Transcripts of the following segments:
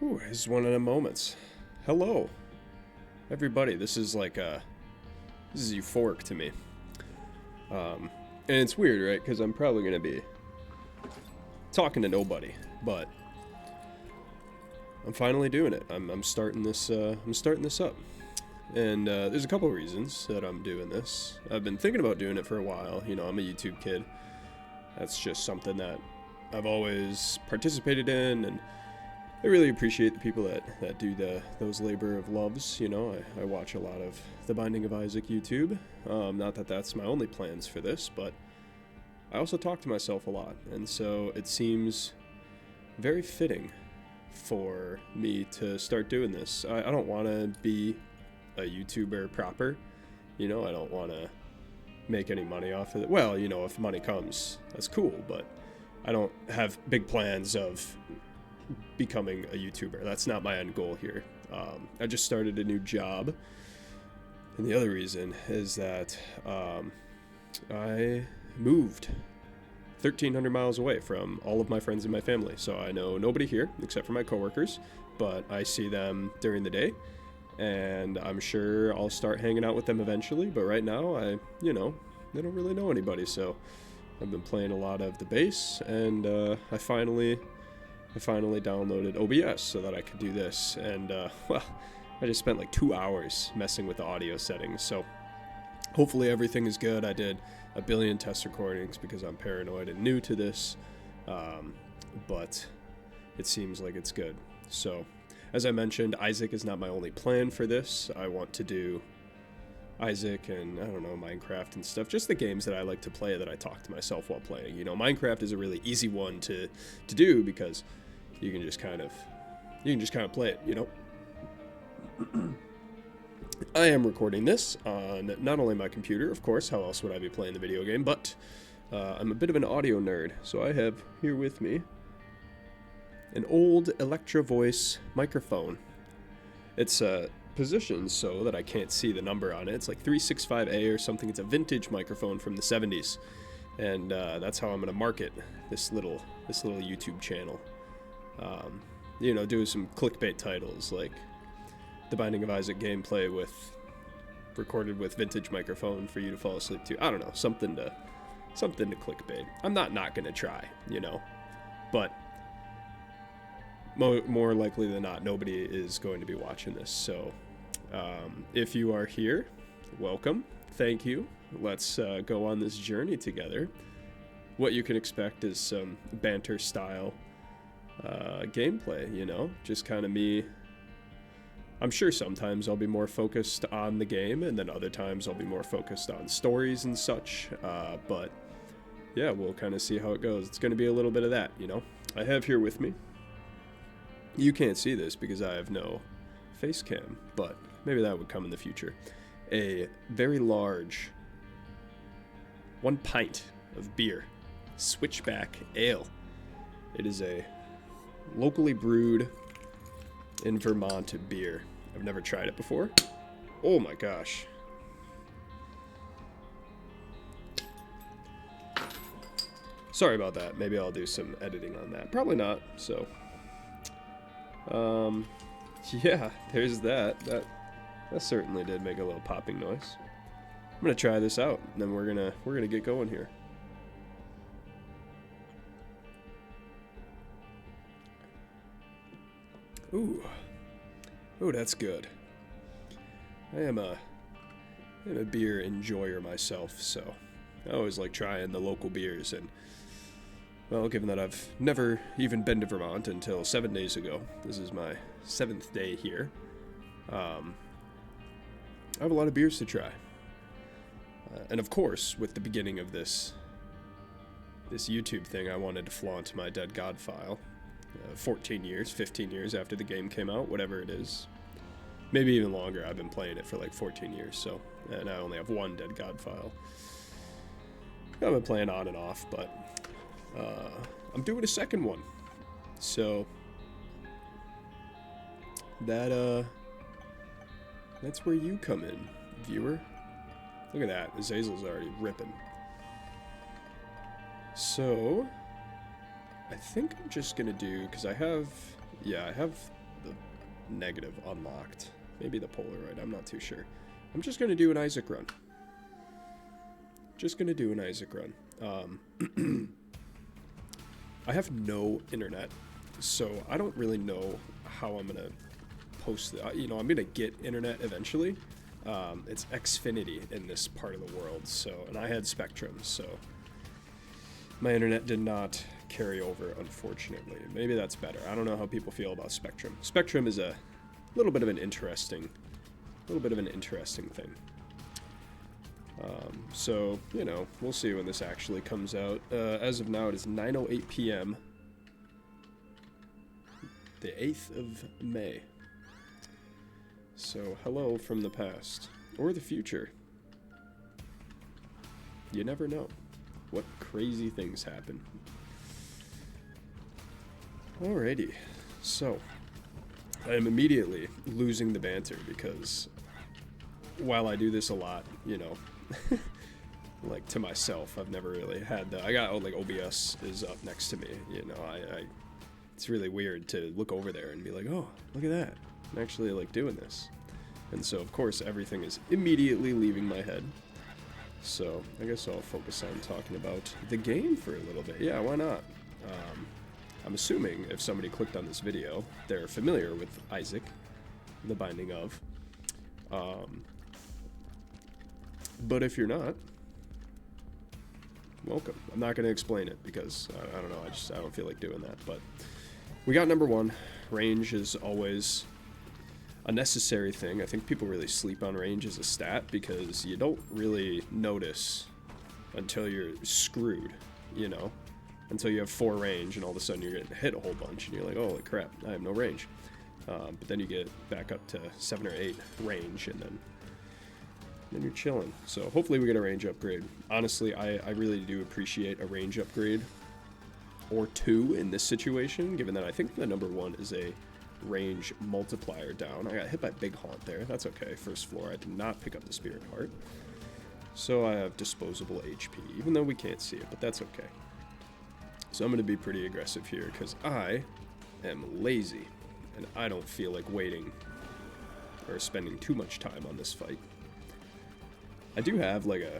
Ooh, this is one of the moments. Hello, everybody. This is this is euphoric to me. And it's weird, right? Because I'm probably gonna be talking to nobody, but I'm finally doing it. I'm starting this. I'm starting this up, and there's a couple of reasons that I'm doing this. I've been thinking about doing it for a while. You know, I'm a YouTube kid. That's just something that I've always participated in, and I really appreciate the people that do those labor of loves. You know, I watch a lot of The Binding of Isaac YouTube. Not that that's my only plans for this, but I also talk to myself a lot, and so it seems very fitting for me to start doing this. I don't want to be a YouTuber proper. You know, I don't want to make any money off of it. Well, you know, if money comes, that's cool, but I don't have big plans of becoming a YouTuber. That's not my end goal here. I just started a new job, and the other reason is that I moved 1,300 miles away from all of my friends and my family. So I know nobody here except for my coworkers, but I see them during the day, and I'm sure I'll start hanging out with them eventually. But right now, I don't really know anybody. So I've been playing a lot of the bass, and I finally downloaded OBS so that I could do this. And well, I just spent like 2 hours messing with the audio settings. So hopefully everything is good. I did a billion test recordings because I'm paranoid and new to this, but it seems like it's good. So, as I mentioned, Isaac is not my only plan for this. I want to do Isaac and, I don't know, Minecraft and stuff. Just the games that I like to play that I talk to myself while playing. You know, Minecraft is a really easy one to do because you can just kind of play it, you know? I am recording this on not only my computer, of course, how else would I be playing the video game, but I'm a bit of an audio nerd, so I have here with me an old Electro Voice microphone. It's positioned so that I can't see the number on it. It's like 365A or something. It's a vintage microphone from the 70s, and that's how I'm going to market this little YouTube channel. You know, do some clickbait titles like The Binding of Isaac gameplay recorded with vintage microphone for you to fall asleep to. I don't know, something to clickbait. I'm not gonna try, you know, but more likely than not, nobody is going to be watching this. So if you are here, welcome, thank you. Let's go on this journey together. What you can expect is some banter style gameplay, you know, just kind of me. I'm sure sometimes I'll be more focused on the game, and then other times I'll be more focused on stories and such, but yeah, we'll kind of see how it goes. It's going to be a little bit of that, you know. I have here with me, you can't see this because I have no face cam, but maybe that would come in the future, a very large 1 pint of beer, Switchback Ale. It is a locally brewed in Vermont beer. I've never tried it before. Oh my gosh. Sorry about that. Maybe I'll do some editing on that. Probably not. So, yeah, there's that. That certainly did make a little popping noise. I'm gonna try this out, and then we're gonna get going here. Ooh, that's good. I am a beer enjoyer myself, so I always like trying the local beers. And well, given that I've never even been to Vermont until 7 days ago, this is my 7th day here. I have a lot of beers to try, and of course, with the beginning of this YouTube thing, I wanted to flaunt my Dead God file. 14 years, 15 years after the game came out, whatever it is. Maybe even longer. I've been playing it for like 14 years, so, and I only have one Dead God file. I've been playing on and off, but I'm doing a second one. So that's where you come in, viewer. Look at that. Azazel's already ripping. So I think I'm just gonna do, because I have the negative unlocked. Maybe the Polaroid, I'm not too sure. I'm just going to do an Isaac run. Just going to do an Isaac run. I have no internet, so I don't really know how I'm going to post it. You know, I'm going to get internet eventually. It's Xfinity in this part of the world, so, and I had Spectrum, so my internet did not carry over, unfortunately. Maybe that's better. I don't know how people feel about Spectrum. Spectrum is a little bit of an interesting thing. So, you know, we'll see when this actually comes out. As of now, it is 9:08 p.m. the 8th of May. So, hello from the past. Or the future. You never know what crazy things happen. Alrighty. So, I am immediately losing the banter because while I do this a lot, you know, like to myself, I've never really had I got, like, OBS is up next to me, you know, it's really weird to look over there and be like, oh, look at that. I'm actually, like, doing this. And so, of course, everything is immediately leaving my head. So, I guess I'll focus on talking about the game for a little bit. Yeah, why not? I'm assuming if somebody clicked on this video, they're familiar with Isaac, The Binding of. But if you're not, welcome. I'm not going to explain it because, I don't know, I don't feel like doing that. But we got number 1. Range is always a necessary thing. I think people really sleep on range as a stat because you don't really notice until you're screwed, you know? Until you have 4 range and all of a sudden you're getting hit a whole bunch and you're like, holy crap, I have no range. But then you get back up to 7 or 8 range and then you're chilling. So hopefully we get a range upgrade. Honestly, I really do appreciate a range upgrade or 2 in this situation, given that I think the number 1 is a range multiplier down. I got hit by Big Haunt there. That's okay. First floor. I did not pick up the Spirit Heart. So I have disposable HP, even though we can't see it, but that's okay. So I'm going to be pretty aggressive here because I am lazy and I don't feel like waiting or spending too much time on this fight. I do have like a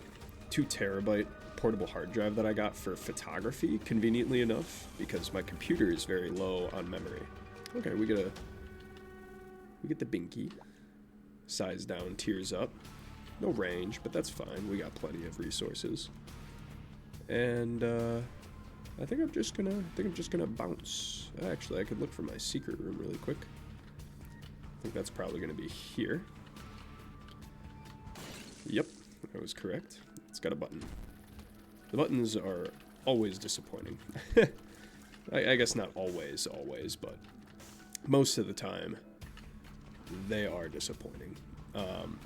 2 terabyte portable hard drive that I got for photography, conveniently enough, because my computer is very low on memory. Okay, we get the binky. Size down, tears up. No range, but that's fine. We got plenty of resources. And I think I'm just gonna bounce. Actually, I could look for my secret room really quick. I think that's probably gonna be here. Yep, I was correct. It's got a button. The buttons are always disappointing. I guess not always, but most of the time, they are disappointing.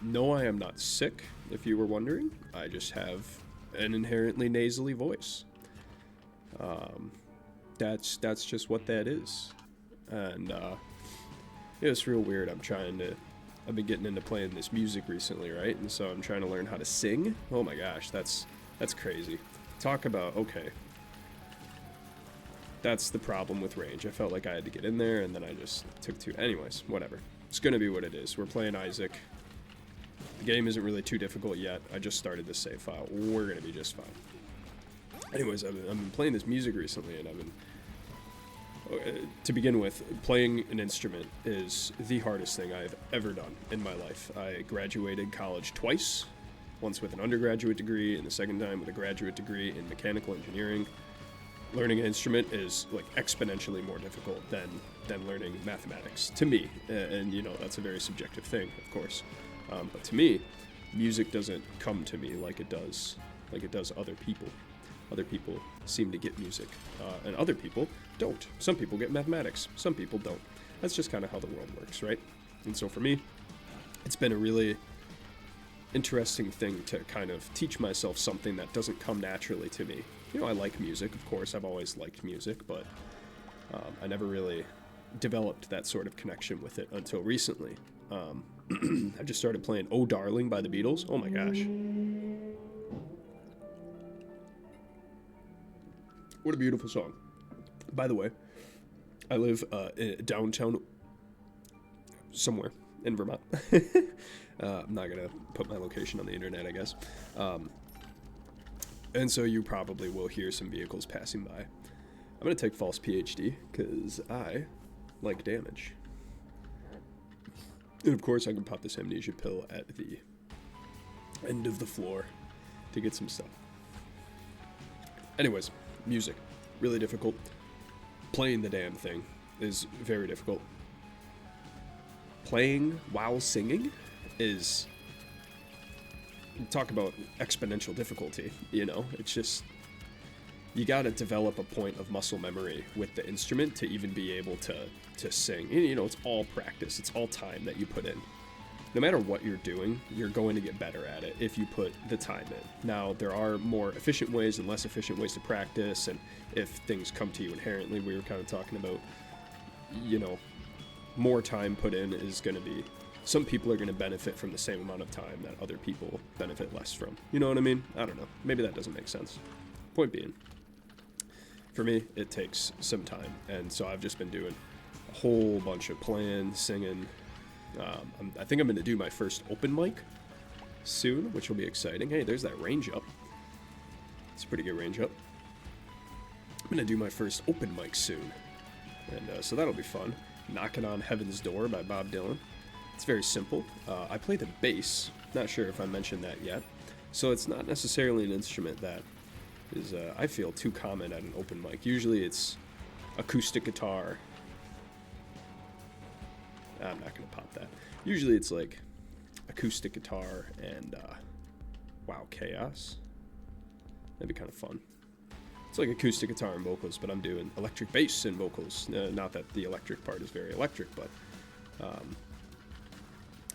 No, I am not sick, if you were wondering. I just have an inherently nasally voice. That's just what that is. And it's real weird. I've been getting into playing this music recently, right? And so I'm trying to learn how to sing. Oh my gosh, that's crazy. Talk about, okay. That's the problem with range. I felt like I had to get in there, and then I just took 2. Anyways, whatever. It's gonna be what it is. We're playing Isaac. The game isn't really too difficult yet. I just started this save file. We're gonna be just fine. Anyways, I've been playing this music recently, and I've been... to begin with, playing an instrument is the hardest thing I've ever done in my life. I graduated college twice, once with an undergraduate degree, and the second time with a graduate degree in mechanical engineering. Learning an instrument is like exponentially more difficult than learning mathematics to me, and you know that's a very subjective thing, of course. But to me, music doesn't come to me like it does other people. Other people seem to get music, and other people don't. Some people get mathematics, some people don't. That's just kind of how the world works, right? And so for me, it's been a really interesting thing to kind of teach myself something that doesn't come naturally to me. You know, I like music, of course. I've always liked music, but I never really developed that sort of connection with it until recently. I just started playing Oh Darling by the Beatles. Oh my gosh. What a beautiful song. By the way, I live in downtown somewhere in Vermont. I'm not going to put my location on the internet, I guess. And so you probably will hear some vehicles passing by. I'm going to take false PhD because I like damage. And of course I can pop this amnesia pill at the end of the floor to get some stuff. Anyways, music. Really difficult. Playing the damn thing is very difficult. Playing while singing is... Talk about exponential difficulty, you know? It's just... You gotta develop a point of muscle memory with the instrument to even be able to sing. You know, it's all practice. It's all time that you put in. No matter what you're doing, you're going to get better at it if you put the time in. Now, there are more efficient ways and less efficient ways to practice, and if things come to you inherently, we were kind of talking about, you know, more time put in is going to be... Some people are going to benefit from the same amount of time that other people benefit less from. You know what I mean? I don't know. Maybe that doesn't make sense. Point being, for me, it takes some time, and so I've just been doing a whole bunch of playing, singing. I think I'm going to do my first open mic soon, which will be exciting. Hey, there's that range up. It's a pretty good range up. I'm going to do my first open mic soon, and so that'll be fun. Knocking on Heaven's Door by Bob Dylan. It's very simple. I play the bass. Not sure if I mentioned that yet. So it's not necessarily an instrument that is, I feel, too common at an open mic. Usually it's acoustic guitar. I'm not going to pop that. Usually it's like acoustic guitar and, wow, chaos. That'd be kind of fun. It's like acoustic guitar and vocals, but I'm doing electric bass and vocals. Not that the electric part is very electric, but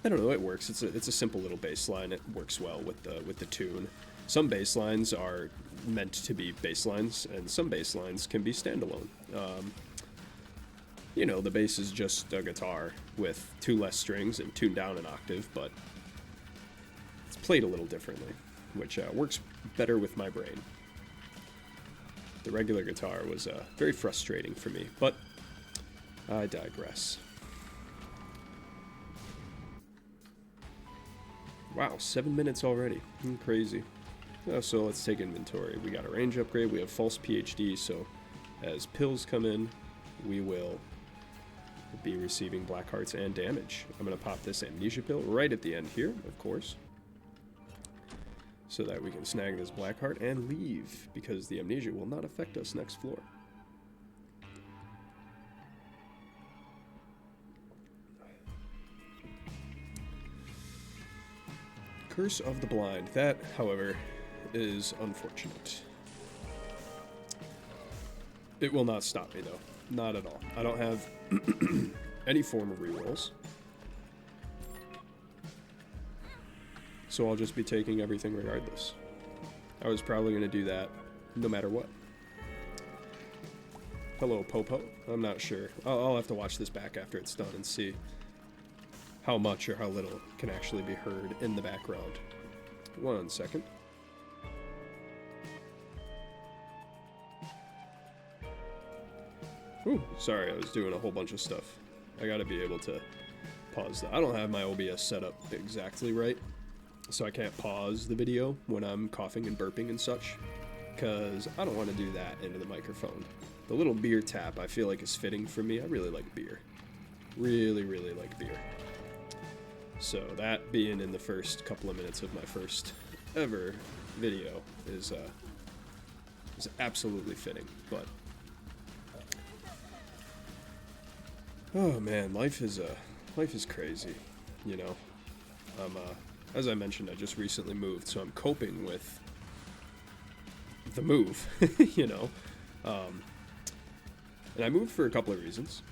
I don't know. It works. It's a simple little bass line. It works well with the tune. Some bass lines are meant to be bass lines, and some bass lines can be standalone. You know, the bass is just a guitar with 2 less strings and tuned down an octave, but it's played a little differently, which works better with my brain. The regular guitar was very frustrating for me, but I digress. Wow, 7 minutes already. Crazy. So let's take inventory. We got a range upgrade. We have false PhD, so as pills come in, we will be receiving black hearts and damage. I'm going to pop this amnesia pill right at the end here, of course, so that we can snag this black heart and leave, because the amnesia will not affect us next floor. Curse of the Blind. That, however, is unfortunate. It will not stop me, though. Not at all. I don't have any form of rerolls. So I'll just be taking everything regardless. I was probably going to do that no matter what. Hello, Popo. I'm not sure. I'll have to watch this back after it's done and see how much or how little can actually be heard in the background. 1 second. Ooh, sorry, I was doing a whole bunch of stuff. I gotta be able to pause that. I don't have my OBS set up exactly right, so I can't pause the video when I'm coughing and burping and such, because I don't want to do that into the microphone. The little beer tap I feel like is fitting for me. I really like beer. Really, really like beer. So that being in the first couple of minutes of my first ever video is absolutely fitting, but oh man, life is crazy, you know. As I mentioned, I just recently moved, so I'm coping with the move, you know. And I moved for a couple of reasons.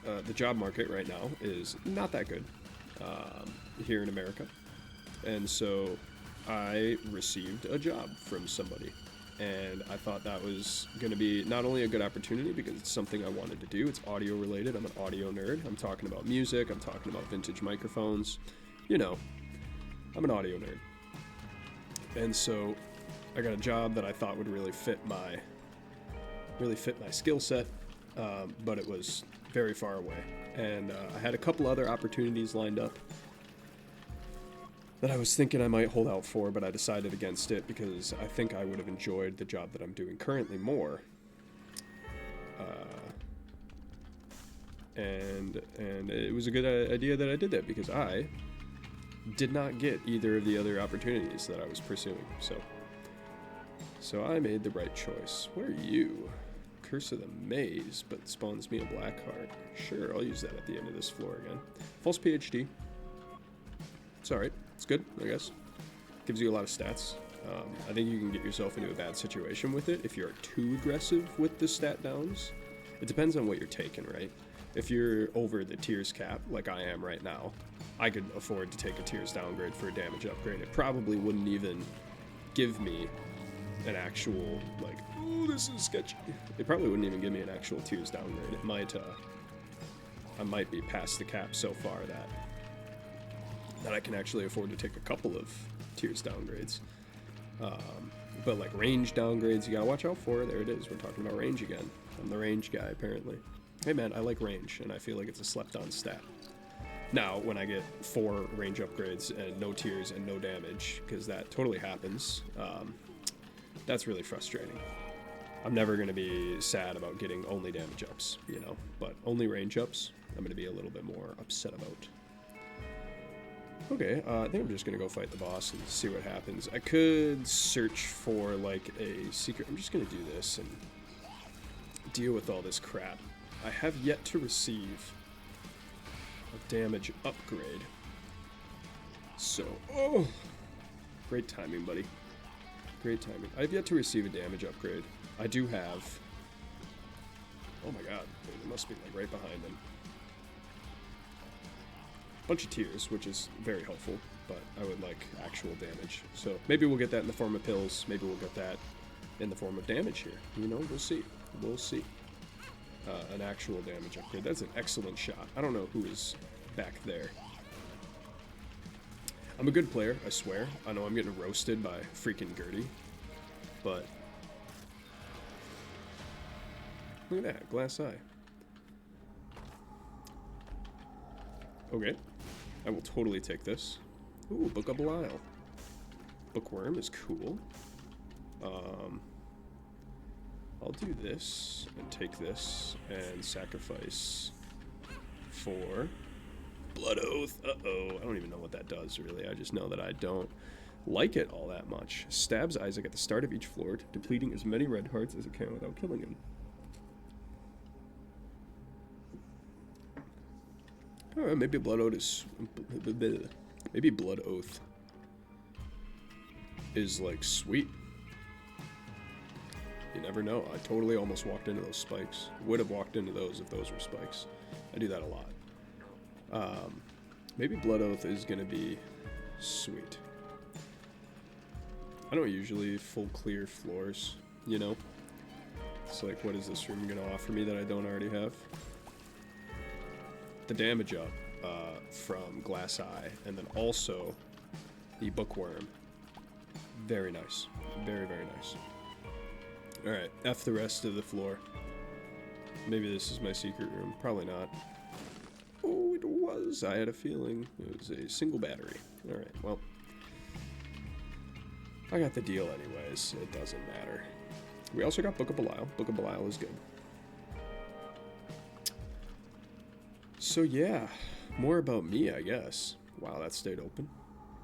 The job market right now is not that good here in America, and so I received a job from somebody. And I thought that was going to be not only a good opportunity because it's something I wanted to do. It's audio related. I'm an audio nerd. I'm talking about music. I'm talking about vintage microphones. You know, I'm an audio nerd. And so I got a job that I thought would really fit my skill set, but it was very far away. And I had a couple other opportunities lined up that I was thinking I might hold out for, but I decided against it because I think I would have enjoyed the job that I'm doing currently more. And it was a good idea that I did that because I did not get either of the other opportunities that I was pursuing. So I made the right choice. What are you? Curse of the Maze, but spawns me a black heart. Sure, I'll use that at the end of this floor again. False PhD. It's alright. It's good, I guess. Gives you a lot of stats. I think you can get yourself into a bad situation with it if you're too aggressive with the stat downs. It depends on what you're taking, right? If you're over the tiers cap, like I am right now, I could afford to take a tiers downgrade for a damage upgrade. It probably wouldn't even give me an actual, like, oh, this is sketchy. It probably wouldn't even give me an actual tiers downgrade. It might, I might be past the cap so far that I can actually afford to take a couple of tiers downgrades. But like range downgrades, you gotta watch out for. There it is. We're talking about range again. I'm the range guy, apparently. Hey man, I like range, and I feel like it's a slept-on stat. Now, when I get 4 range upgrades and no tiers and no damage, because that totally happens, that's really frustrating. I'm never going to be sad about getting only damage ups, you know, but only range ups, I'm going to be a little bit more upset about. Okay, I think I'm just going to go fight the boss and see what happens. I could search for, like, a secret. I'm just going to do this and deal with all this crap. I have yet to receive a damage upgrade. So, oh, great timing, buddy. Great timing. I've yet to receive a damage upgrade. I do have... Oh my god, it must be like right behind him. Bunch of tiers, which is very helpful, but I would like actual damage. So maybe we'll get that in the form of pills. Maybe we'll get that in the form of damage here. You know, we'll see. We'll see. An actual damage upgrade. That's an excellent shot. I don't know who is back there. I'm a good player, I swear. I know I'm getting roasted by freaking Gertie, but look at that, glass eye. Okay, I will totally take this. Ooh, Book of Belial. Bookworm is cool. I'll do this and take this and sacrifice for Blood Oath. Uh-oh, I don't even know what that does, really. I just know that I don't like it all that much. Stabs Isaac at the start of each floor, depleting as many red hearts as it can without killing him. Oh, maybe Blood Oath is... Maybe Blood Oath is, like, sweet. You never know. I totally almost walked into those spikes. Would have walked into those if those were spikes. I do that a lot. Maybe Blood Oath is going to be sweet. I don't usually full clear floors, you know? It's like, what is this room going to offer me that I don't already have? The damage up from Glass Eye, and then also the Bookworm. Very nice. Very, very nice. Alright, F the rest of the floor. Maybe this is my secret room. Probably not. Oh, it was. I had a feeling. It was a single battery. Alright, well. I got the deal anyways. It doesn't matter. We also got Book of Belial. Book of Belial is good. So yeah, more about me, I guess. Wow, that stayed open.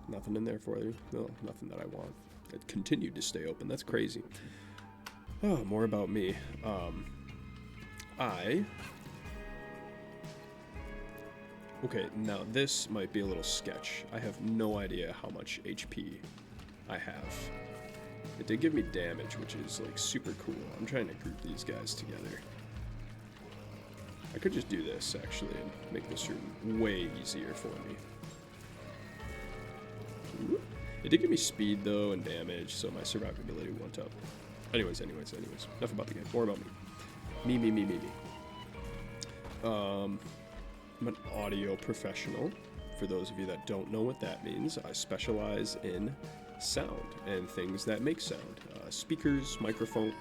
Nothing in there for you? No, nothing that I want. It continued to stay open. That's crazy. Oh, more about me. Okay, now this might be a little sketch. I have no idea how much HP I have. It did give me damage, which is like super cool. I'm trying to group these guys together. I could just do this actually and make this room way easier for me. It did give me speed though and damage, so my survivability went up. Anyways. Enough about the game. More about me. Me. I'm an audio professional. For those of you that don't know what that means, I specialize in sound and things that make sound. Speakers, microphone.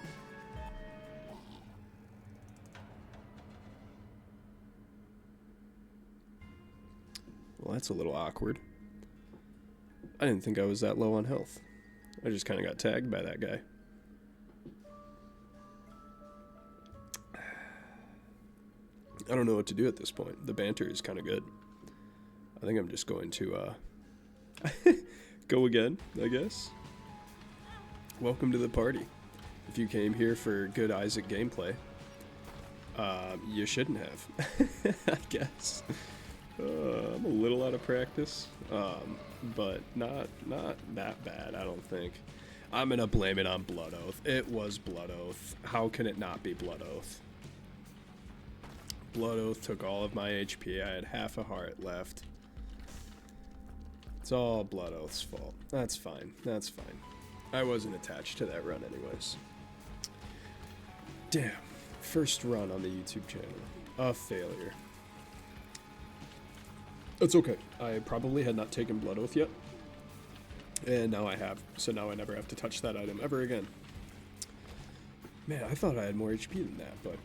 Well, that's a little awkward. I didn't think I was that low on health. I just kind of got tagged by that guy. I don't know what to do at this point. The banter is kind of good. I think I'm just going to go again, I guess. Welcome to the party. If you came here for good Isaac gameplay, you shouldn't have, I guess. I'm a little out of practice, but not that bad, I don't think. I'm going to blame it on Blood Oath. It was Blood Oath. How can it not be Blood Oath? Blood Oath took all of my HP. I had half a heart left. It's all Blood Oath's fault. That's fine. That's fine. I wasn't attached to that run anyways. Damn. First run on the YouTube channel. A failure. It's okay. I probably had not taken Blood Oath yet. And now I have. So now I never have to touch that item ever again. Man, I thought I had more HP than that, but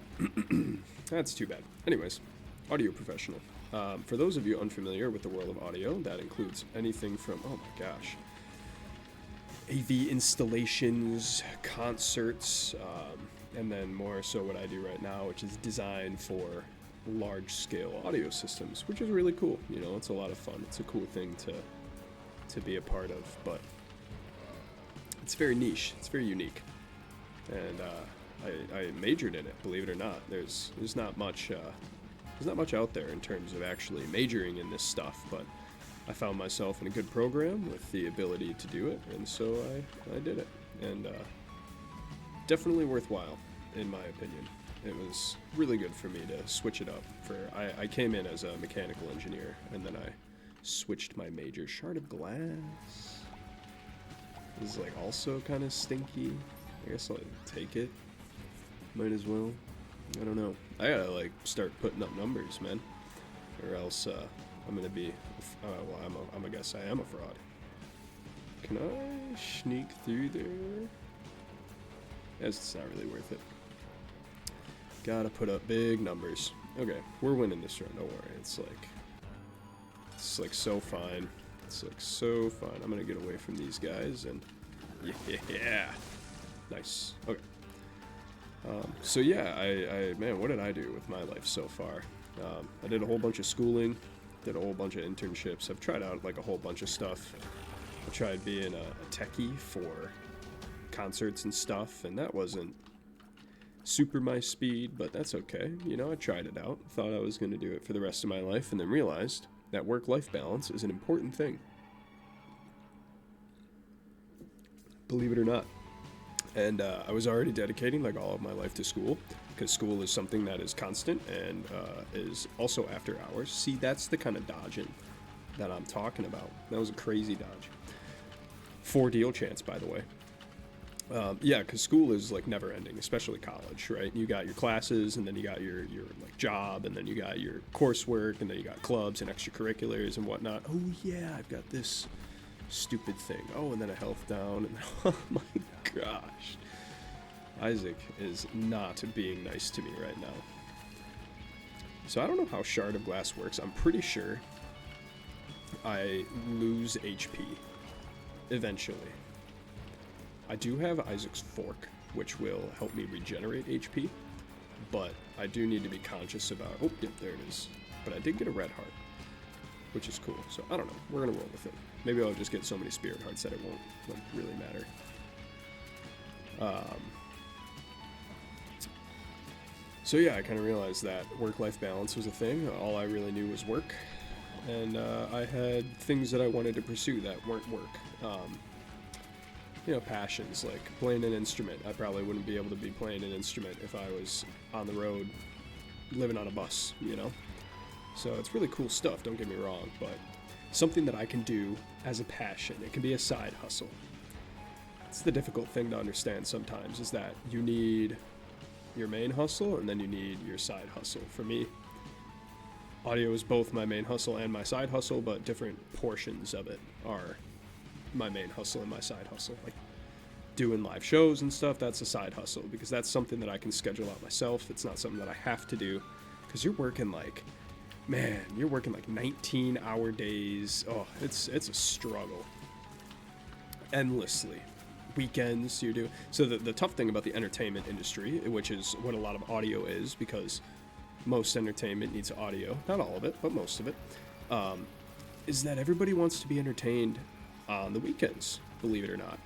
that's too bad. Anyways, audio professional. For those of you unfamiliar with the world of audio, that includes anything from, oh my gosh, AV installations, concerts, and then more so what I do right now, which is design for large-scale audio systems, which is really cool. You know, it's a lot of fun. It's a cool thing to be a part of, but it's very niche. It's very unique, and I majored in it. Believe it or not, there's not much out there in terms of actually majoring in this stuff, but I found myself in a good program with the ability to do it, and so I did it, and definitely worthwhile, in my opinion. It was really good for me to switch it up. I came in as a mechanical engineer, and then I switched my major. Shard of Glass is like also kind of stinky. I guess I'll take it. Might as well. I don't know. I gotta like start putting up numbers, man, or else I'm gonna be. Well, I'm a guess I am a fraud. Can I sneak through there? It's not really worth it. Gotta put up big numbers. Okay, we're winning this run. Don't worry. It's like so fine. It's like so fine. I'm gonna get away from these guys and yeah, nice. Okay. So yeah, I man, what did I do with my life so far? I did a whole bunch of schooling, did a whole bunch of internships. I've tried out like a whole bunch of stuff. I tried being a techie for concerts and stuff, and that wasn't super my speed, but that's okay. You know, I tried it out. Thought I was going to do it for the rest of my life, and then realized that work-life balance is an important thing. Believe it or not. And I was already dedicating like all of my life to school, because school is something that is constant and is also after hours. See, that's the kind of dodging that I'm talking about. That was a crazy dodge. 4 deal chance, by the way. Yeah, because school is like never ending, especially college, right? You got your classes, and then you got your like job, and then you got your coursework, and then you got clubs and extracurriculars and whatnot. Oh yeah, I've got this stupid thing. Oh, and then a health down, and oh my gosh, Isaac is not being nice to me right now. So I don't know how Shard of Glass works. I'm pretty sure I lose HP eventually. I do have Isaac's Fork, which will help me regenerate HP, but I do need to be conscious about... Oh, yep, there it is. But I did get a red heart, which is cool. So, I don't know. We're going to roll with it. Maybe I'll just get so many spirit hearts that it won't like, really matter. So, yeah, I kind of realized that work-life balance was a thing. All I really knew was work, and I had things that I wanted to pursue that weren't work. You know, passions, like playing an instrument. I probably wouldn't be able to be playing an instrument if I was on the road, living on a bus, you know? So it's really cool stuff, don't get me wrong, but something that I can do as a passion. It can be a side hustle. It's the difficult thing to understand sometimes, is that you need your main hustle, and then you need your side hustle. For me, audio is both my main hustle and my side hustle, but different portions of it are my main hustle and my side hustle. Like doing live shows and stuff, that's a side hustle, because that's something that I can schedule out myself. It's not something that I have to do, because you're working like man, you're working like 19-hour days. Oh, it's a struggle. Endlessly. Weekends you do. So the tough thing about the entertainment industry, which is what a lot of audio is, because most entertainment needs audio, not all of it, but most of it, is that everybody wants to be entertained on the weekends, believe it or not.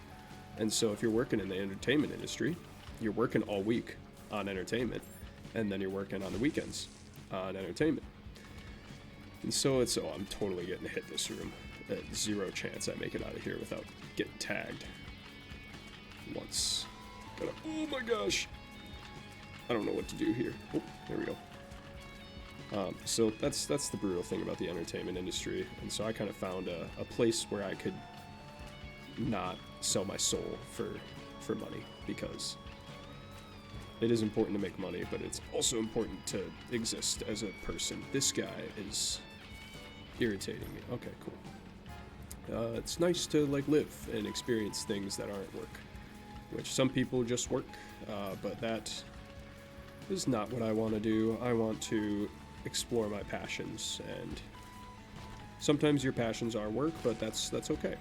And so if you're working in the entertainment industry, you're working all week on entertainment, and then you're working on the weekends on entertainment. And so it's, oh, I'm totally getting to hit this room. Zero chance I make it out of here without getting tagged. Once. Gotta, oh my gosh. I don't know what to do here. Oh, there we go. So that's the brutal thing about the entertainment industry. And so I kind of found a place where I could not sell my soul for money, because it is important to make money, but it's also important to exist as a person. This guy is irritating me. Okay, cool. It's nice to like live and experience things that aren't work, which some people just work, but that is not what I want to do. I want to explore my passions, and sometimes your passions are work, but that's okay.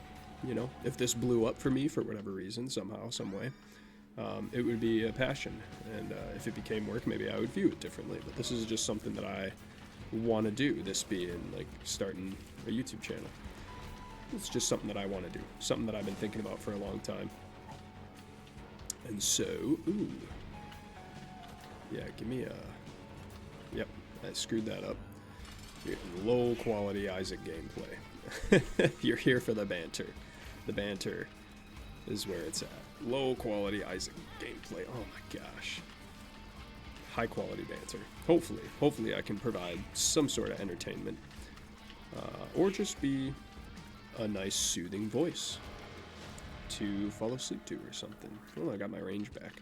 You know, if this blew up for me for whatever reason, somehow, some way, it would be a passion, and if it became work, maybe I would view it differently. But this is just something that I want to do, this being like starting a YouTube channel. It's just something that I want to do, something that I've been thinking about for a long time. And so, ooh, yeah, give me a, yep, I screwed that up. Low quality Isaac gameplay. You're here for the banter. The banter is where it's at. Low quality Isaac gameplay. Oh my gosh. High quality banter. Hopefully I can provide some sort of entertainment. Or just be a nice soothing voice to fall asleep to or something. Oh, I got my range back.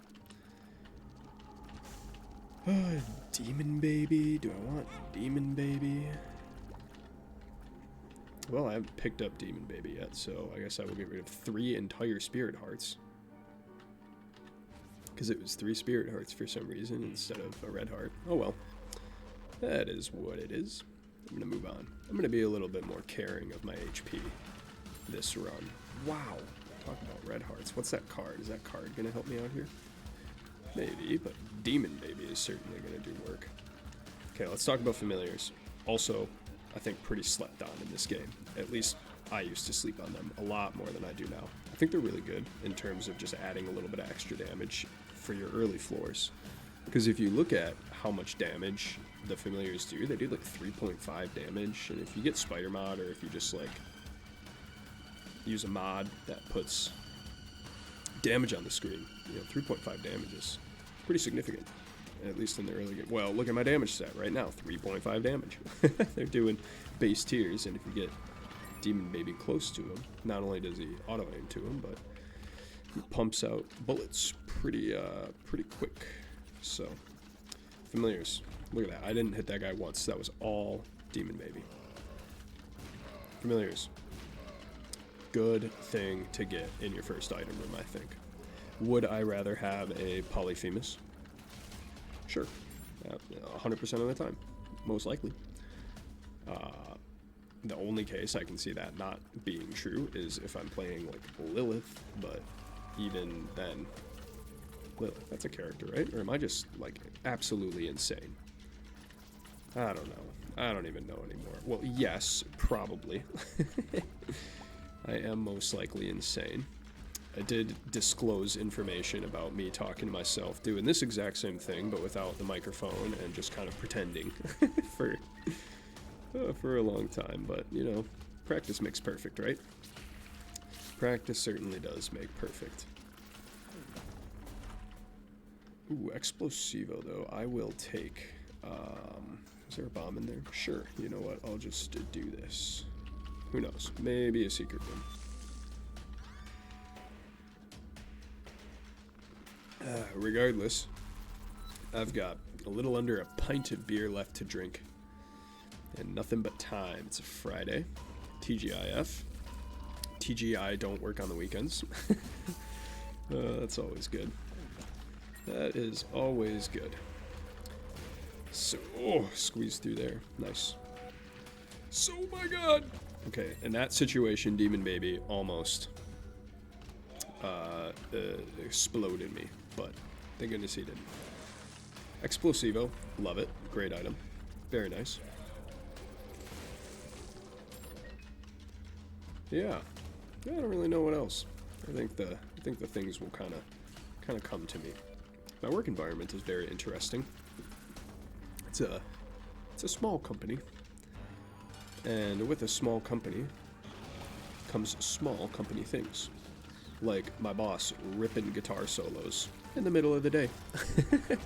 Demon Baby. Do I want Demon Baby? Well, I haven't picked up Demon Baby yet, so I guess I will get rid of 3 entire Spirit Hearts. Because it was 3 Spirit Hearts for some reason instead of a red heart. Oh well. That is what it is. I'm going to move on. I'm going to be a little bit more caring of my HP this run. Wow. Talk about red hearts. What's that card? Is that card going to help me out here? Maybe, but Demon Baby is certainly going to do work. Okay, let's talk about familiars. Also, I think pretty slept on in this game. At least I used to sleep on them a lot more than I do now. I think they're really good in terms of just adding a little bit of extra damage for your early floors. Because if you look at how much damage the familiars do, they do like 3.5 damage. And if you get spider mod, or if you just like use a mod that puts damage on the screen, you know, 3.5 damage is pretty significant, at least in the early game. Well, look at my damage stat right now, 3.5 damage. They're doing base tiers, and if you get Demon Baby close to him, not only does he auto aim to him, but he pumps out bullets pretty quick. So, familiars, look at that. I didn't hit that guy once. That was all Demon Baby. Familiars, good thing to get in your first item room, I think. Would I rather have a Polyphemus? Sure. 100% of the time. Most likely. The only case I can see that not being true is if I'm playing like Lilith, but even then, Lilith, that's a character, right? Or am I just like absolutely insane? I don't know. I don't even know anymore. Well, yes, probably. I am most likely insane. I did disclose information about me talking to myself, doing this exact same thing, but without the microphone and just kind of pretending for a long time. But, you know, practice makes perfect, right? Practice certainly does make perfect. Ooh, Explosivo, though. I will take... is there a bomb in there? Sure. You know what? I'll just do this. Who knows? Maybe a secret room. Regardless, I've got a little under a pint of beer left to drink. And nothing but time. It's a Friday. TGIF. TGI don't work on the weekends. That's always good. That is always good. So, oh, squeeze through there. Nice. Oh my god. Okay, in that situation, Demon Baby almost exploded me, but thank goodness he didn't. Explosivo, love it. Great item. Very nice. Yeah. I don't really know what else. I think the things will kind of come to me. My work environment is very interesting. It's a small company, and with a small company comes small company things, like my boss ripping guitar solos in the middle of the day,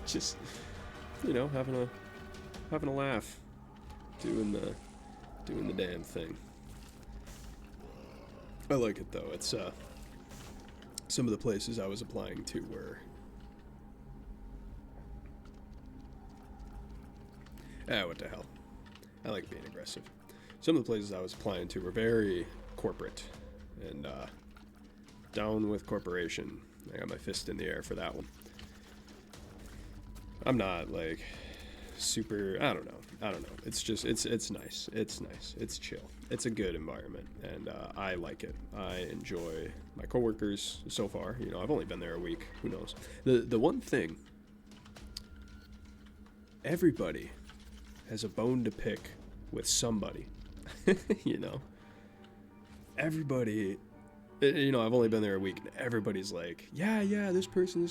just having a laugh, doing the damn thing. I like it though. It's some of the places I was applying to were what the hell. I like being aggressive. Some of the places I was applying to were very corporate, and down with corporation. I got my fist in the air for that one. I'm not like super, I don't know. It's just, it's nice. It's nice. It's chill. It's a good environment, and I like it. I enjoy my coworkers so far. I've only been there a week. Who knows? The one thing, everybody has a bone to pick with somebody. Everybody, I've only been there a week, and everybody's like, yeah, this person.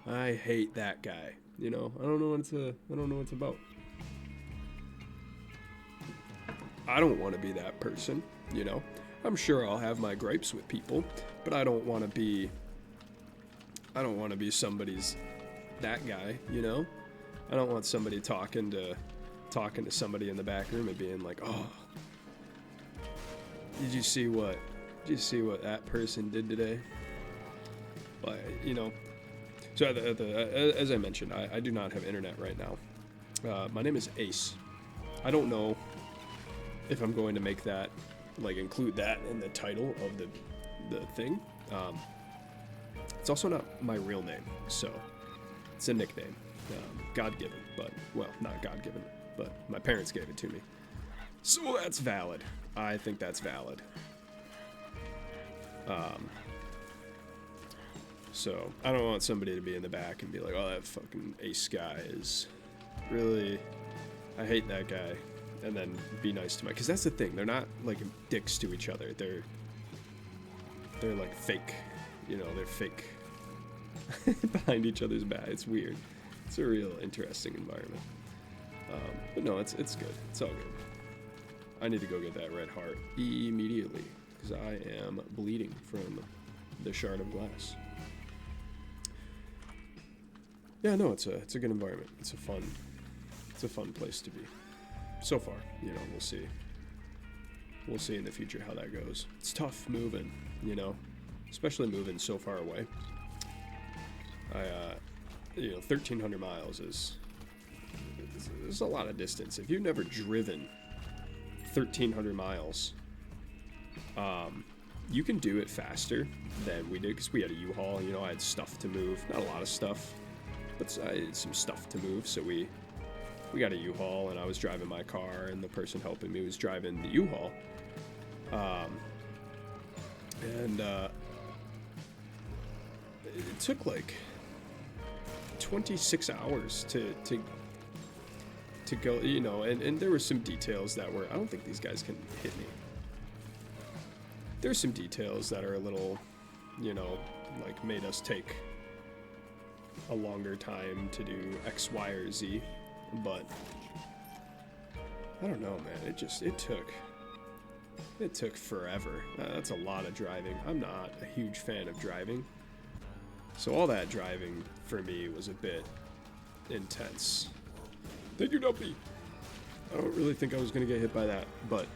I hate that guy. I don't know what it's about. I don't want to be that person. I'm sure I'll have my gripes with people, but I don't want to be somebody's that guy. I don't want somebody talking to somebody in the back room and being like, oh, did you see what that person did today? Like, so as I mentioned, I do not have internet right now. My name is Ace. I don't know if I'm going to make that, include that in the title of the thing. It's also not my real name, so it's a nickname. God-given, but, well, not God-given, but my parents gave it to me. So that's valid. I think that's valid. So I don't want somebody to be in the back and be like, oh, that fucking Ace guy is really, I hate that guy, and then be nice to my, because that's the thing, they're not like dicks to each other, they're like fake, they're fake behind each other's back. It's weird. It's a real interesting environment. But no, it's good. It's all good. I need to go get that red heart immediately, because I am bleeding from the shard of glass. Yeah, no, it's a good environment. It's a fun place to be. So far, we'll see. We'll see in the future how that goes. It's tough moving, especially moving so far away. 1,300 miles is a lot of distance. If you've never driven 1,300 miles, you can do it faster than we did, because we had a U-Haul. I had stuff to move, not a lot of stuff, but I had some stuff to move, so we got a U-Haul, and I was driving my car, and the person helping me was driving the U-Haul. It took like 26 hours to go, and there were some details that were, I don't think these guys can hit me. There's some details that are a little, made us take a longer time to do X, Y, or Z, but I don't know, man. It took forever. That's a lot of driving. I'm not a huge fan of driving, so all that driving for me was a bit intense. Thank you, Dumpy. I don't really think I was gonna get hit by that, but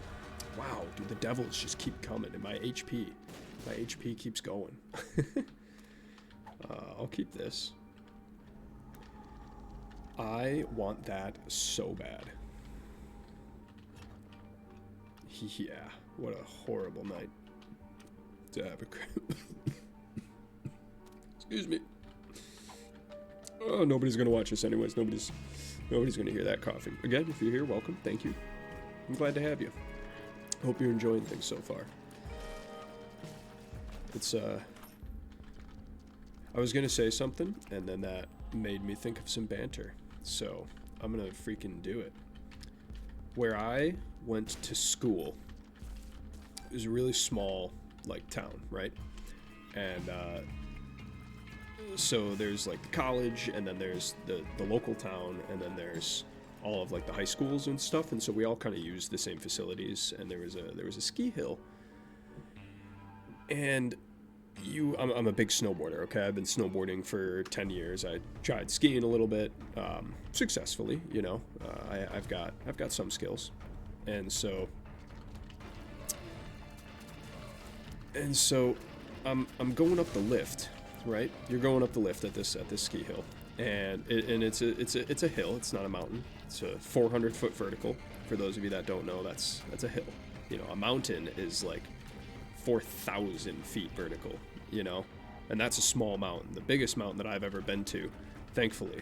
wow, dude, the devils just keep coming, and my HP keeps going. I'll keep this. I want that so bad. Yeah, what a horrible night to have a Excuse me. Oh, nobody's gonna watch us anyways. Nobody's gonna hear that coughing. Again, if you're here, welcome. Thank you. I'm glad to have you. Hope you're enjoying things so far. It's, I was gonna say something, and then that made me think of some banter. So, I'm gonna freaking do it. Where I went to school, it was a really small, like, town, right? And, so there's, like, the college, and then there's the local town, and then there's all of, like, the high schools and stuff, and so we all kind of used the same facilities, and there was a ski hill. And I'm a big snowboarder, okay? I've been snowboarding for 10 years. I tried skiing a little bit, successfully, you know. I've got some skills. And so I'm going up the lift, right? You're going up the lift at this ski hill. And it's a hill, it's not a mountain. It's a 400-foot vertical. For those of you that don't know, that's a hill. You know, a mountain is like 4,000 feet vertical, you know, and that's a small mountain. The biggest mountain that I've ever been to, thankfully,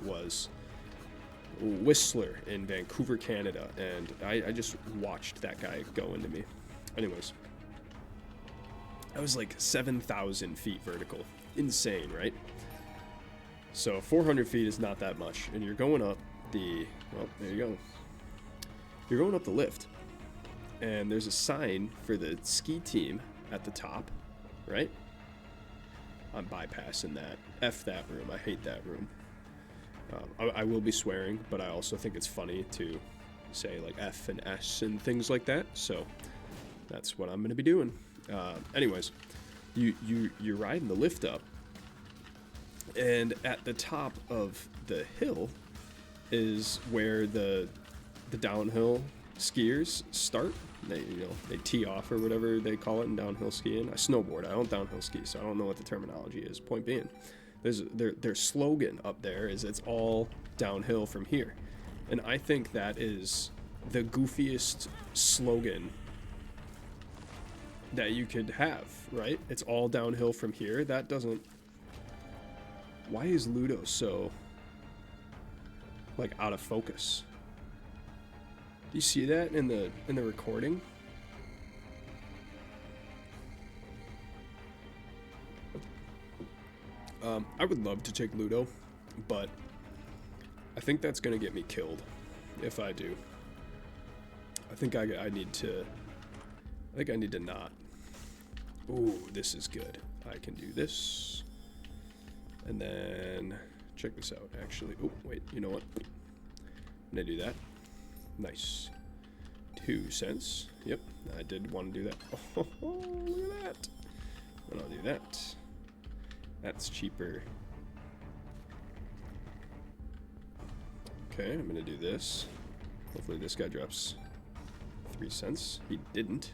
was Whistler in Vancouver, Canada, and I just watched that guy go into me. Anyways, I was like 7,000 feet vertical. Insane, right? So 400 feet is not that much, and you're going up well, there you go. You're going up the lift. And there's a sign for the ski team at the top, right? I'm bypassing that. F that room. I hate that room. I will be swearing, but I also think it's funny to say like F and S and things like that. So that's what I'm going to be doing. Anyways, you're riding the lift up, and at the top of the hill is where the downhill skiers start. They tee off or whatever they call it in downhill skiing. I snowboard. I don't downhill ski, so I don't know what the terminology is. Point being, their slogan up there is "It's all downhill from here," and I think that is the goofiest slogan that you could have. Right? It's all downhill from here. That doesn't. Why is Ludo so like out of focus? Do you see that in the recording? I would love to take Ludo, but I think that's gonna get me killed if I do. I think I need to not. Ooh, this is good. I can do this, and then check this out. Actually, oh wait, you know what? I'm gonna do that. Nice. 2 cents. Yep, I did want to do that. Oh, look at that. And I'll do that. That's cheaper. Okay, I'm going to do this. Hopefully this guy drops 3 cents. He didn't.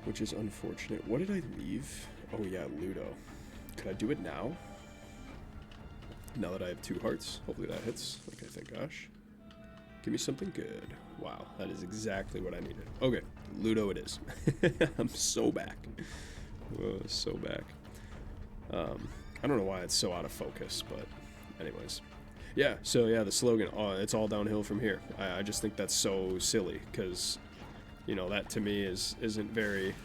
Which is unfortunate. What did I leave? Oh yeah, Ludo. Could I do it now? Now that I have 2 hearts, hopefully that hits. Okay, thank gosh. Give me something good. Wow, that is exactly what I needed. Okay, Ludo it is. I'm so back. Whoa, so back. I don't know why it's so out of focus, but anyways. Yeah, so yeah, the slogan, it's all downhill from here. I just think that's so silly, because, you know, that to me isn't very...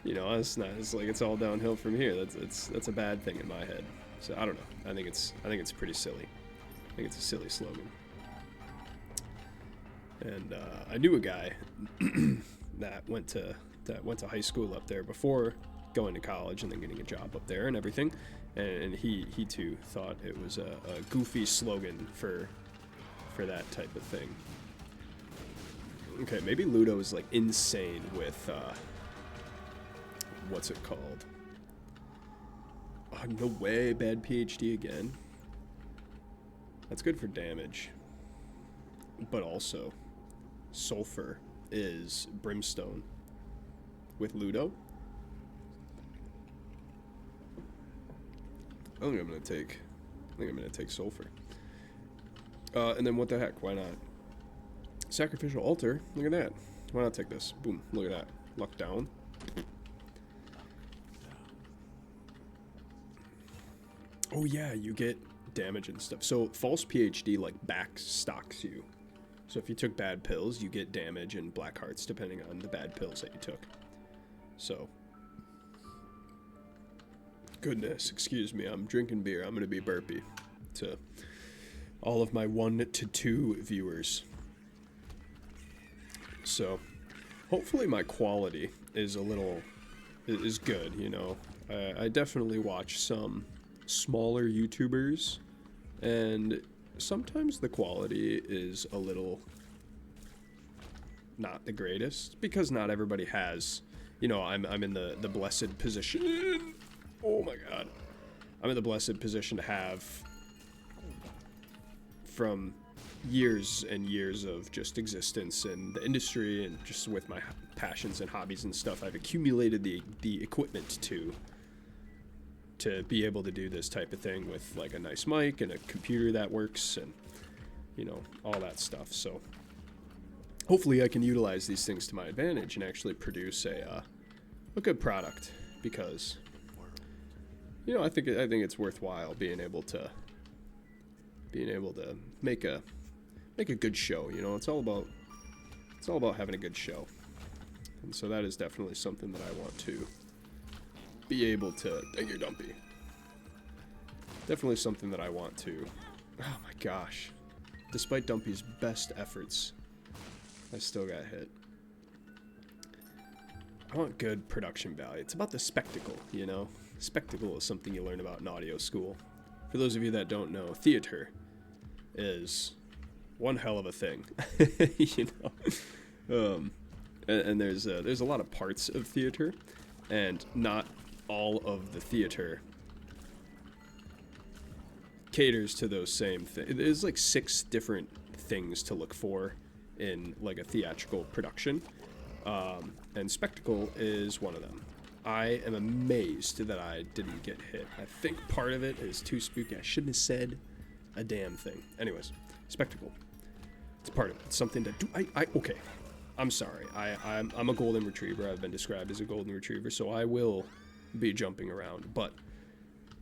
You know, it's not. It's like it's all downhill from here. That's a bad thing in my head. So I don't know. I think it's pretty silly. I think it's a silly slogan. And I knew a guy that went to high school up there before going to college and then getting a job up there and everything. And he too thought it was a goofy slogan for that type of thing. Okay, maybe Ludo is like insane with what's it called? Oh, no way, bad PhD again. That's good for damage. But also, sulfur is brimstone. With Ludo? I think I'm gonna take sulfur. And then what the heck, why not? Sacrificial altar, look at that. Why not take this? Boom, look at that. Luck down. Oh yeah, you get damage and stuff. So false PhD like backstocks you. So if you took bad pills, you get damage and black hearts depending on the bad pills that you took. So, goodness, excuse me, I'm drinking beer. I'm gonna be burpy to all of my 1 to 2 viewers. So, hopefully my quality is good, you know. I definitely watch some smaller YouTubers, and sometimes the quality is a little not the greatest, because not everybody has, you know, I'm in the blessed position. Oh my god. I'm in the blessed position to have, from years and years of just existence in the industry and just with my passions and hobbies and stuff, I've accumulated the equipment to be able to do this type of thing with like a nice mic and a computer that works and, you know, all that stuff. So hopefully I can utilize these things to my advantage and actually produce a good product, because, you know, I think it's worthwhile being able to make a good show. You know, it's all about having a good show. And so that is definitely something that I want to be able to. Dang, you're dumpy. Definitely something that I want to. Oh my gosh. Despite Dumpy's best efforts, I still got hit. I want good production value. It's about the spectacle, you know? Spectacle is something you learn about in audio school. For those of you that don't know, theater is one hell of a thing, you know? And there's a lot of parts of theater, and not all of the theater caters to those same things. There's like 6 different things to look for in like a theatrical production, and spectacle is one of them. I am amazed that I didn't get hit. I think part of it is too spooky. I shouldn't have said a damn thing. Anyways, spectacle. It's part of it. It's something to do. Okay. I'm sorry. I'm a golden retriever. I've been described as a golden retriever, so I will be jumping around. But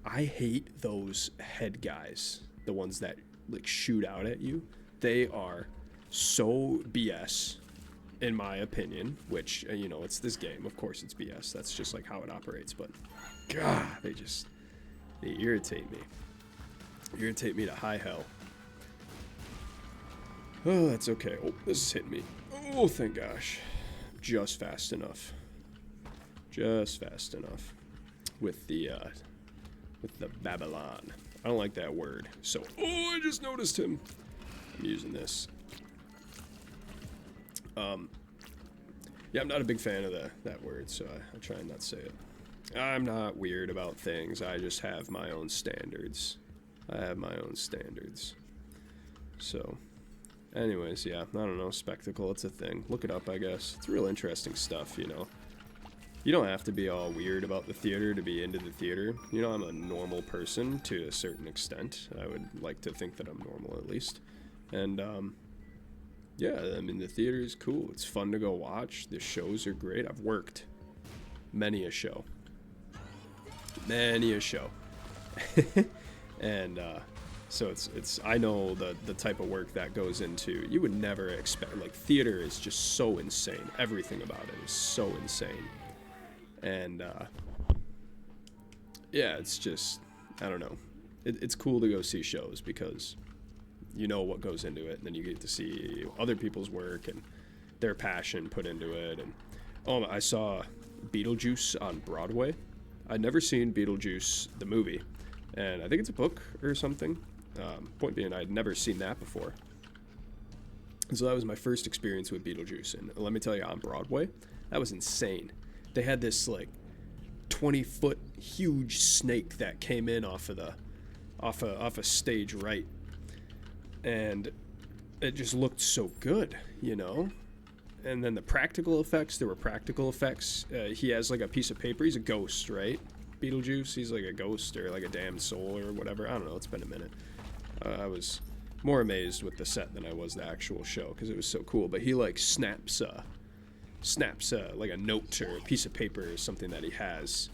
I hate those head guys, the ones that like shoot out at you. They are so BS, in my opinion. Which, you know, it's this game. Of course, it's BS. That's just like how it operates. But God, they irritate me. Irritate me to high hell. Oh, that's okay. Oh, this is hitting me. Oh, thank gosh. Just fast enough. Just fast enough. With the Babylon. I don't like that word. So, oh, I just noticed him. I'm using this. Yeah, I'm not a big fan of that word, so I try and not say it. I'm not weird about things. I just have my own standards. I have my own standards. So, anyways, yeah, I don't know, spectacle, it's a thing. Look it up, I guess. It's real interesting stuff, you know. You don't have to be all weird about the theater to be into the theater. You know, I'm a normal person to a certain extent. I would like to think that I'm normal, at least. And, yeah, I mean, the theater is cool. It's fun to go watch. The shows are great. I've worked many a show. Many a show. And, so it's I know the type of work that goes into, you would never expect, like, theater is just so insane. Everything about it is so insane. And, yeah, it's just, I don't know. It's cool to go see shows because you know what goes into it, and then you get to see other people's work and their passion put into it. And, oh, I saw Beetlejuice on Broadway. I'd never seen Beetlejuice, the movie, and I think it's a book or something. Point being, I'd never seen that before. And so that was my first experience with Beetlejuice. And let me tell you, on Broadway, that was insane. They had this like 20-foot huge snake that came in off a stage right. And it just looked so good, you know? And then the practical effects, there were practical effects. He has like a piece of paper. He's a ghost, right? Beetlejuice, he's like a ghost or like a damned soul or whatever. I don't know. It's been a minute. I was more amazed with the set than I was the actual show because it was so cool. But he like snaps like a note or a piece of paper or something that he has,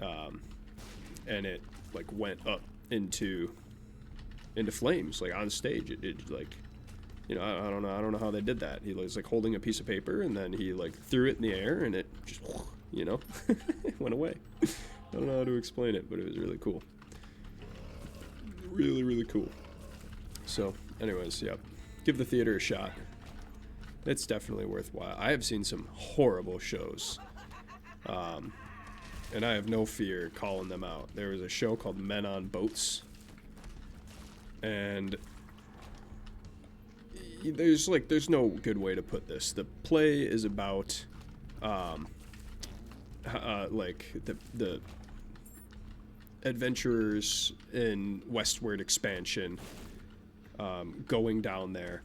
and it like went up into flames, like on stage. It like, you know, I don't know how they did that. He was like holding a piece of paper, and then he like threw it in the air, and it just, you know, went away. I don't know how to explain it, but it was really cool. Really, really cool. So, anyways, yeah, give the theater a shot. It's definitely worthwhile. I have seen some horrible shows, and I have no fear calling them out. There was a show called Men on Boats, and there's no good way to put this. The play is about like the adventurers in westward expansion, going down there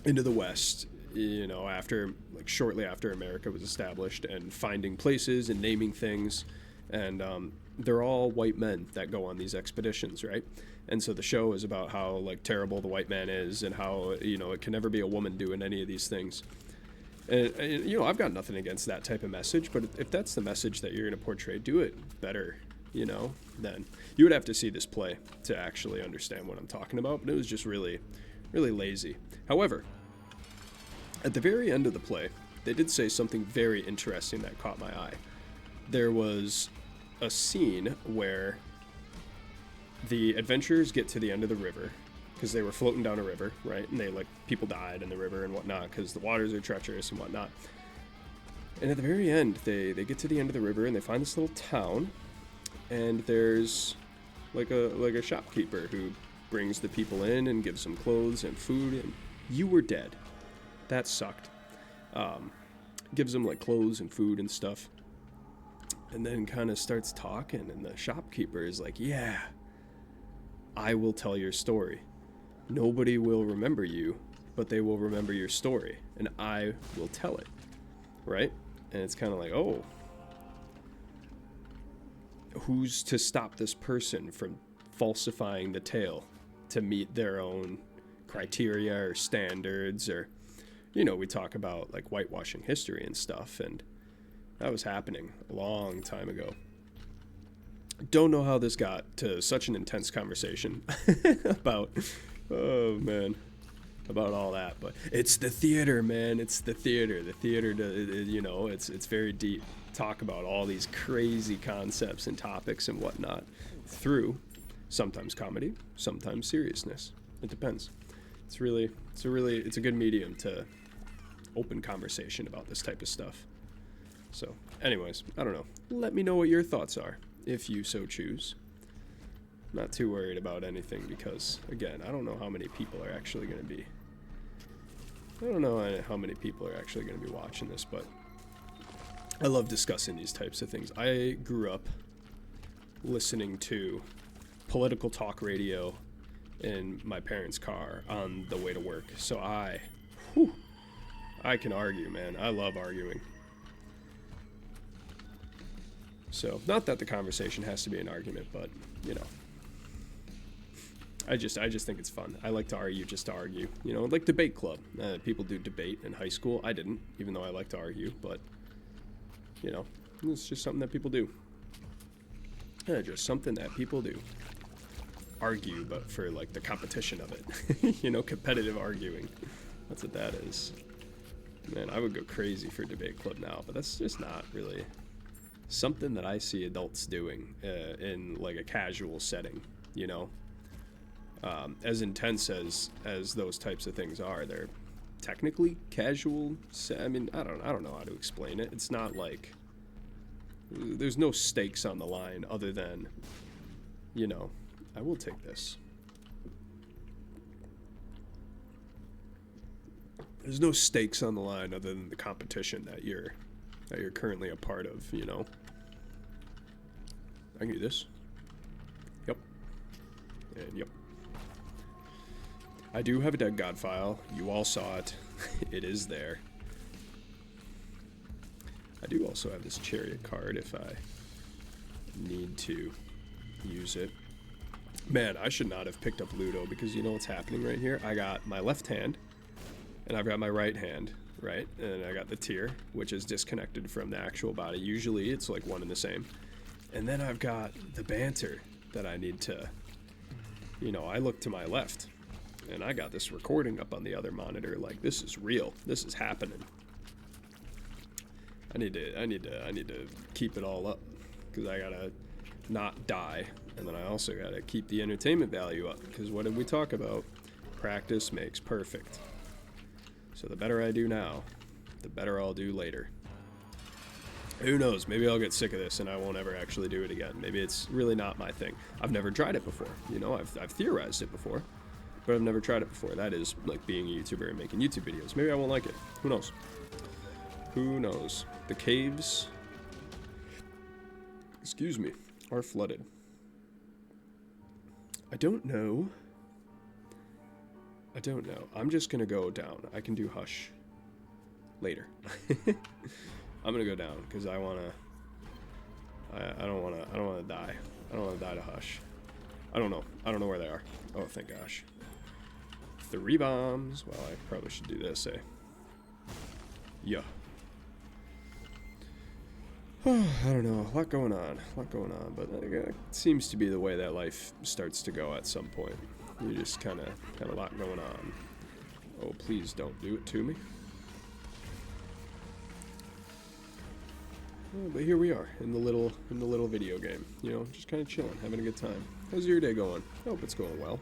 into the West, you know, after, like, shortly after America was established, and finding places and naming things, and they're all white men that go on these expeditions, right? And so the show is about how, like, terrible the white man is, and how, you know, it can never be a woman doing any of these things. And you know, I've got nothing against that type of message, but if that's the message that you're going to portray, do it better, you know? Then you would have to see this play to actually understand what I'm talking about, but it was just really, really lazy. However, at the very end of the play, they did say something very interesting that caught my eye. There was a scene where the adventurers get to the end of the river, because they were floating down a river, right? And they, like, people died in the river and whatnot because the waters are treacherous and whatnot. And at the very end, they get to the end of the river, and they find this little town, and there's like a shopkeeper who brings the people in and gives them clothes and food, and you were dead. That sucked. Gives them, like, clothes and food and stuff, and then kind of starts talking, and the shopkeeper is like, yeah, I will tell your story. Nobody will remember you, but they will remember your story, and I will tell it, right? And it's kind of like, oh, who's to stop this person from falsifying the tale to meet their own criteria or standards? Or, you know, we talk about, like, whitewashing history and stuff, and that was happening a long time ago. Don't know how this got to such an intense conversation about, oh man, about all that, but it's the theater, man. It's the theater. The theater, you know, it's very deep. Talk about all these crazy concepts and topics and whatnot through sometimes comedy, sometimes seriousness. It depends. It's a good medium to open conversation about this type of stuff. So, anyways, I don't know. Let me know what your thoughts are, if you so choose. Not too worried about anything because, again, I don't know how many people are actually going to be. I don't know how many people are actually going to be watching this, but I love discussing these types of things. I grew up listening to political talk radio in my parents' car on the way to work. So I can argue, man. I love arguing. So, not that the conversation has to be an argument, but, you know, I just think it's fun. I like to argue just to argue. You know, like debate club. People do debate in high school. I didn't, even though I like to argue, but, you know, it's just something that people do. Yeah, just something that people do. Argue, but for, like, the competition of it. You know, competitive arguing. That's what that is. Man, I would go crazy for debate club now, but that's just not really something that I see adults doing in, like, a casual setting, you know? As intense as those types of things are, they're technically casual. I mean, I don't know how to explain it. It's not like there's no stakes on the line other than, you know, I will take this. There's no stakes on the line other than the competition that you're currently a part of, you know. I can do this. Yep. And yep. I do have a Dead God file. You all saw it. It is there. I do also have this Chariot card if I need to use it. Man, I should not have picked up Ludo because you know what's happening right here? I got my left hand and I've got my right hand, right? And I got the tear, which is disconnected from the actual body. Usually it's like one and the same. And then I've got the banter. that I need to, you know, I look to my left and I got this recording up on the other monitor. Like, this is real. This is happening. I need to keep it all up because I gotta not die, and then I also gotta keep the entertainment value up because what did we talk about? Practice makes perfect. So the better I do now, the better I'll do later. Who knows? Maybe I'll get sick of this and I won't ever actually do it again. Maybe it's really not my thing. I've never tried it before. You know, I've theorized it before, but I've never tried it before. That is like being a YouTuber and making YouTube videos. Maybe I won't like it. Who knows? Who knows? The caves, excuse me, are flooded. I don't know. I'm just gonna go down. I can do hush later. I'm gonna go down because I don't wanna die. I don't wanna die to hush. I don't know where they are. Oh, thank gosh. 3 bombs. Well, I probably should do this, eh? Yeah. I don't know, a lot going on, but it seems to be the way that life starts to go at some point. You just kind of have a lot going on. Oh, please don't do it to me. Oh, but here we are in the little video game. You know, just kind of chilling, having a good time. How's your day going? I hope it's going well.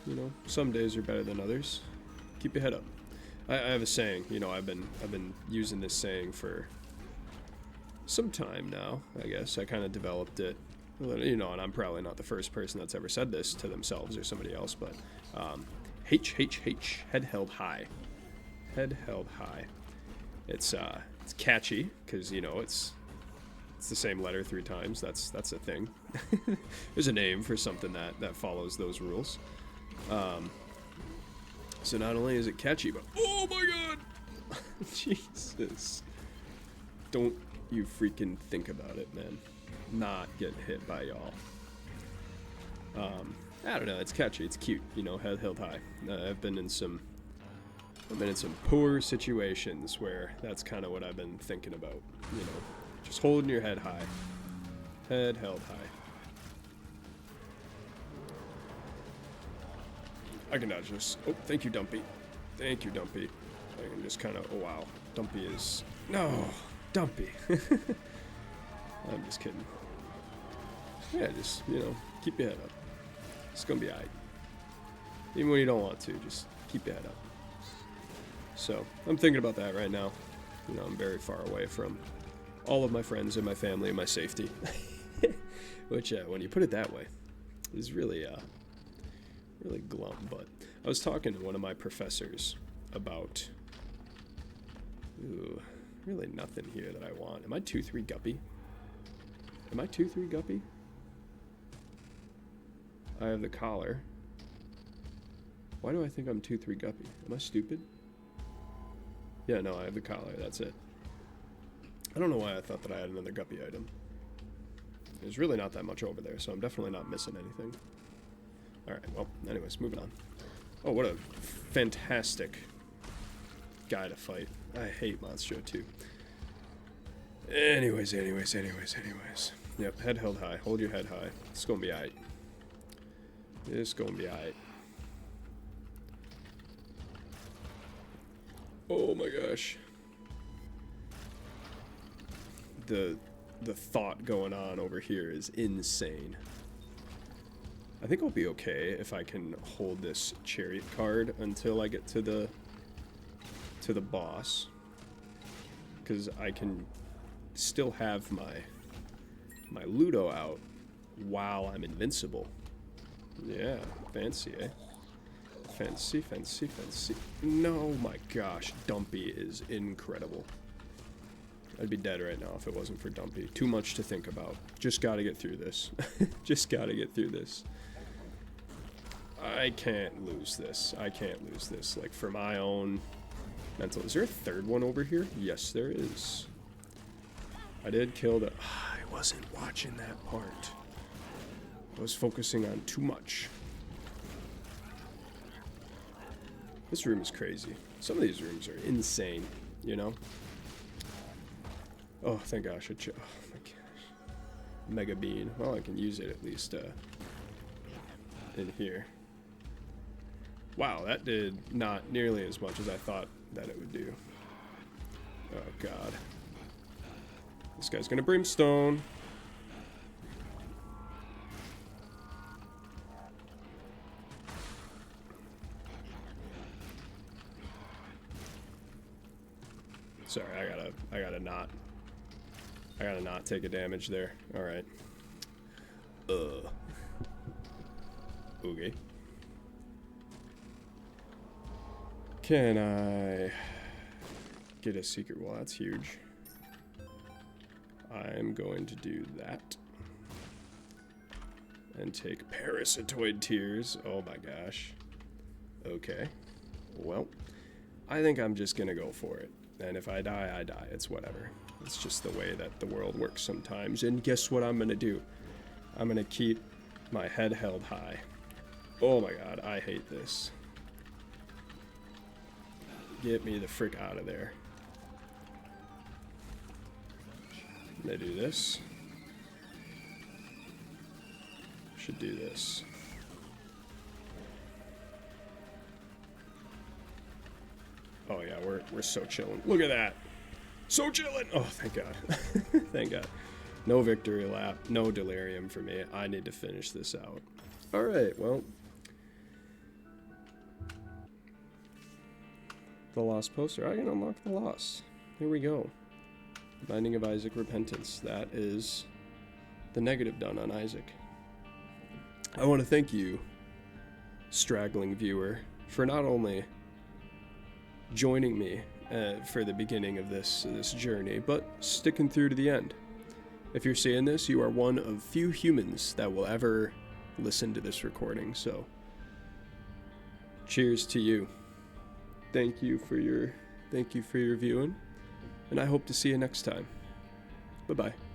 You know, some days are better than others. Keep your head up. I have a saying. You know, I've been using this saying for some time now, I guess. I kind of developed it, you know, and I'm probably not the first person that's ever said this to themselves or somebody else, but H, head held high. Head held high. It's catchy because, you know, it's the same letter 3 times. That's a thing. There's a name for something that follows those rules. So not only is it catchy, but oh my god, Jesus! Don't you freaking think about it, man. Not getting hit by y'all. I don't know, it's catchy, it's cute, you know, head held high. I've been in some poor situations where that's kind of what I've been thinking about, you know, just holding your head high. Head held high. I can dodge this. Oh, thank you, Dumpy. Thank you, Dumpy. I can just kind of, oh wow, Dumpy is, no, Dumpy. I'm just kidding. Yeah, just, you know, keep your head up. It's gonna be alright. Even when you don't want to, just keep your head up. So, I'm thinking about that right now. You know, I'm very far away from all of my friends and my family and my safety. Which, when you put it that way, is really, really glum. But I was talking to one of my professors about, ooh, really nothing here that I want. Am I 2-3 Guppy? Am I 2-3 Guppy? I have the collar. Why do I think I'm 2-3 Guppy? Am I stupid? Yeah, no, I have the collar. That's it. I don't know why I thought that I had another Guppy item. There's really not that much over there, so I'm definitely not missing anything. Alright, well, anyways, moving on. Oh, what a fantastic guy to fight. I hate Monstro too. Anyways. Yep, head held high. Hold your head high. It's gonna be alright. It's gonna be alright. Oh my gosh. The thought going on over here is insane. I think I'll be okay if I can hold this chariot card until I get to the boss, because I can still have my Ludo out while I'm invincible. Yeah, fancy, eh? Fancy. No, my gosh, Dumpy is incredible. I'd be dead right now if it wasn't for Dumpy. Too much to think about. Just gotta get through this. Just gotta get through this. I can't lose this. Like, for my own mental. Is there a third one over here? Yes, there is. I did kill the... I wasn't watching that part. I was focusing on too much. This room is crazy. Some of these rooms are insane, you know? Oh, thank gosh. Oh, my gosh. Mega Bean. Well, I can use it at least in here. Wow, that did not nearly as much as I thought that it would do. Oh, God. This guy's gonna brimstone. Sorry, I gotta not take a damage there. All right. Okay. Can I get a secret? Well, that's huge. I'm going to do that. And take parasitoid tears. Oh my gosh. Okay. Well, I think I'm just gonna go for it. And if I die, I die. It's whatever. It's just the way that the world works sometimes. And guess what I'm gonna do? I'm gonna keep my head held high. Oh my god, I hate this. Get me the frick out of there. I'm gonna do this. Should do this. Oh yeah, we're so chilling. Look at that. So chilling. Oh, thank God. Thank God. No victory lap. No delirium for me. I need to finish this out. All right, well. The lost poster. I can unlock the lost. Here we go. Binding of Isaac Repentance. That is the negative done on Isaac. I want to thank you, straggling viewer, for not only joining me for the beginning of this journey, but sticking through to the end. If you're seeing this, you are one of few humans that will ever listen to this recording, so cheers to you. Thank you for your viewing, and I hope to see you next time. Bye-bye.